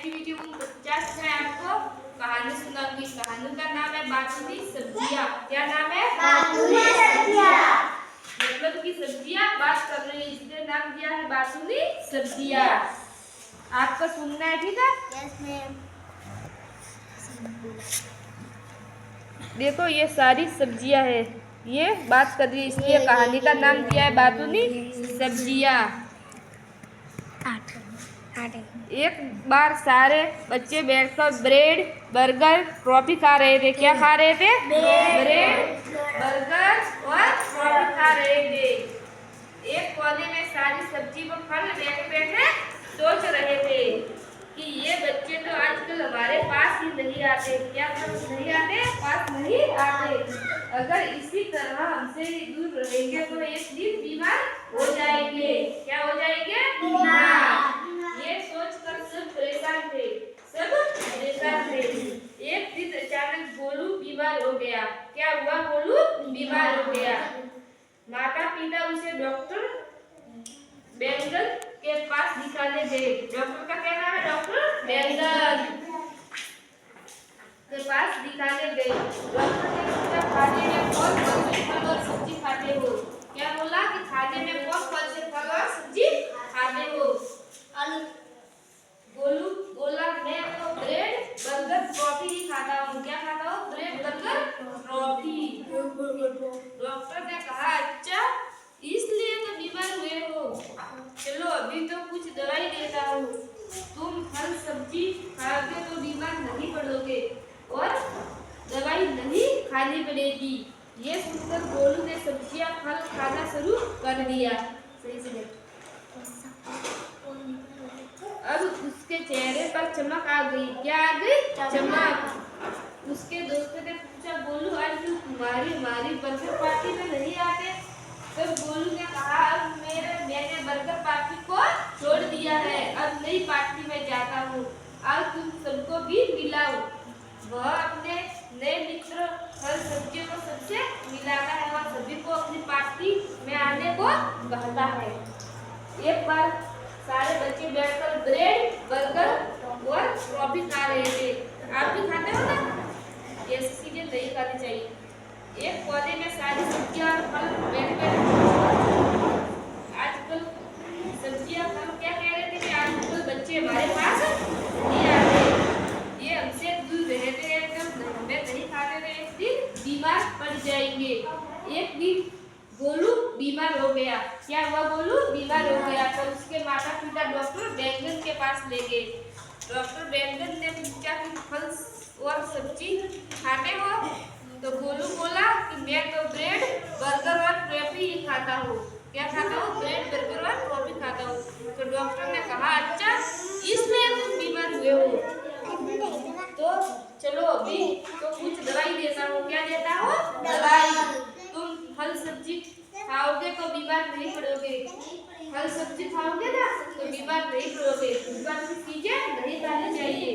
Activity 49 है आपको कहानी सुनाऊंगी। कहानी का नाम है बातूनी सब्जियां। क्या नाम है? बातूनी सब्जियां। मतलब की सब्जियां बात कर रही है, इसलिए नाम दिया है बातूनी सब्जियां। आपको सुनना है, ठीक है? Yes ma'am. देखो ये सारी सब्जियां है, ये बात कर रही है, इसलिए कहानी का नाम दिया है बातूनी सब्जियां। एक बार सारे बच्चे बैठकर ब्रेड बर्गर ट्रॉफी खा रहे थे। क्या खा रहे थे? ब्रेड बर्गर और ट्रॉफी खा रहे थे। एक कोने में सारी सब्जी को फल बैठे बैठे सोच रहे थे कि ये बच्चे तो आजकल हमारे पास ही नहीं आते। क्या नहीं आते? पास नहीं आते। अगर इसी तरह हमसे दूर रहेंगे तो एक दिन बीमार हो जाएंगे। क्या हो जाएंगे? बीमार। ये सोचकर सब परेशान थे, सब परेशान थे। एक दिन अचानक गोलू बीमार हो गया। क्या हुआ? गोलू बीमार हो गया। माता पिता उसे डॉक्टर बैंगन के पास दिखाने गए। डॉक्टर का क्या नाम है? डॉक्टर बैंगन के पास दिखाने गए। डॉक्टर ने पूछा खाने में कौन कौन से फल और सब्जी खाते हो? क्या बोला कि खाने में कौन कौन से फल और सब्जी खाते हो? आलू। गोलू बोला मैं तो ब्रेड बर्गर ट्रॉफी ही खाता हूँ। क्या खाता हूँ? Bread burger trophy. डॉक्टर ने कहा अच्छा इसलिए तो बीमार हुए हो। चलो अभी तो कुछ दवाई देता हूँ, तुम फल सब्जी खाओगे तो बीमार नहीं पड़ोगे और दवाई नहीं खानी पड़ेगी। ये सुनकर गोलू ने सब्जियां फल खाना शुरू कर दिया। सही से अब उसके चेहरे पर चमक आ गई। क्या आ गई? चमक। उसके दोस्तों ने पूछा गोलू आज तू हमारी बर्थडे पार्टी में नहीं आते? तब गोलू ने कहा अब मैंने बर्गर पार्टी को छोड़ दिया है, अब नई पार्टी में जाता हूँ। अब तुम सबको भी मिलाओ। वह अपने नए मित्र फल सब्जियों को सबसे मिलाता है और सभी को अपनी पार्टी में आने को कहता है। एक बार सारे बच्चे बैठकर ब्रेड बर्गर और ट्रॉफी खा रहे थे। आप भी खाते हो ना? ऐसी चीजें नहीं खानी चाहिए। एक पौधे में सारी सब्जियां और फल बैठ आजकल सब्जियां फल क्या कह रहे थे कि आजकल बच्चे हमारे पास नहीं आते, ये हमसे दूर रहते हैं, जब हमें नहीं खाते तो एक दिन बीमार पड़ जाएंगे। एक दिन गोलू बीमार हो गया। क्या हुआ? गोलू बीमार हो गया तो उसके माता पिता डॉक्टर बैंगन के पास ले गए। डॉक्टर बैंगन ने पूछा कि फल और सब्जी खाते हो? तो गोलू बोला कि मैं तो ब्रेड बर्गर और ट्रॉफी ही खाता हूँ। क्या खाता हूँ? ब्रेड बर्गर और ट्रॉफी खाता हूँ। तो डॉक्टर ने कहा अच्छा इसलिए तुम बीमार हुए हो, तो चलो अभी तो कुछ दवाई देता हूँ। क्या देता हूँ? दवाई। तुम फल सब्जी खाओगे तो बीमार नहीं पड़ोगे। फल सब्जी खाओगे ना तो बीमार नहीं पड़ोगे। बाकी चीजें नहीं खानी चाहिए।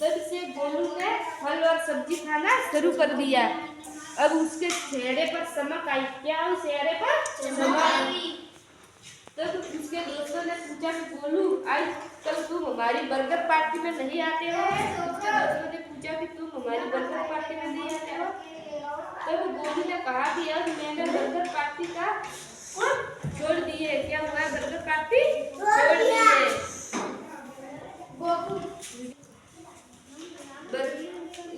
तब से गोलू ने फल और सब्जी खाना शुरू कर दिया। अब उसके चेहरे पर चमक आई। क्या उस चेहरे पर चमक आई? तब उसके दोस्तों ने पूछा कि गोलू आज कल तुम हमारी बर्गर पार्टी में नहीं आते हो? उसके दोस्तों ने पूछा कि तुम हमारी बर्गर पार्टी में नहीं आते हो? तब गोलू ने कहा कि अब मैंने बर्गर पार्टी का छोड़ दी है। क्या हुआ? बर्गर पार्टी छोड़ दी है।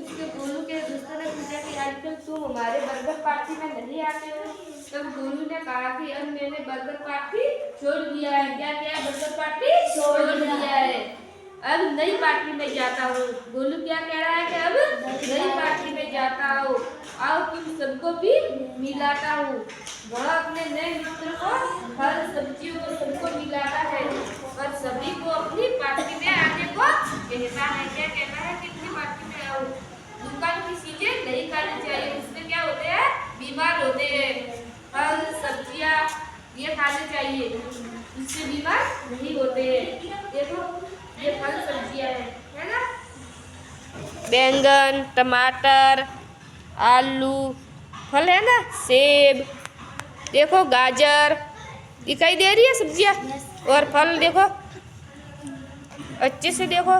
उसके गोलू के दोस्तों ने पूछा कि आजकल तुम हमारे बर्गर पार्टी में नहीं आते हो? तब गोलू ने कहा कि अब मैंने बर्गर पार्टी छोड़ दिया है। क्या किया? बर्गर पार्टी छोड़ दिया है, अब नई पार्टी में जाता हूँ। गोलू क्या कह रहा है कि अब नई पार्टी में जाता हूँ, आओ तुम सबको भी मिलाता हूँ। वह अपने नए मित्र को फल सब्जियों को सबको मिलाता है और सभी को अपनी पार्टी में आने को कहता है। क्या कहता है? कितनी पार्टी में आओ। दुकान की चीजें नहीं खानी चाहिए, उससे क्या होते हैं? बीमार होते हैं। फल सब्जियां ये खाने चाहिए, इससे बीमार नहीं होते हैं। देखो ये फल सब्जियां है ना? बैंगन टमाटर आलू फल है ना, सेब देखो गाजर दिखाई दे रही है सब्जियां और फल देखो अच्छे से देखो।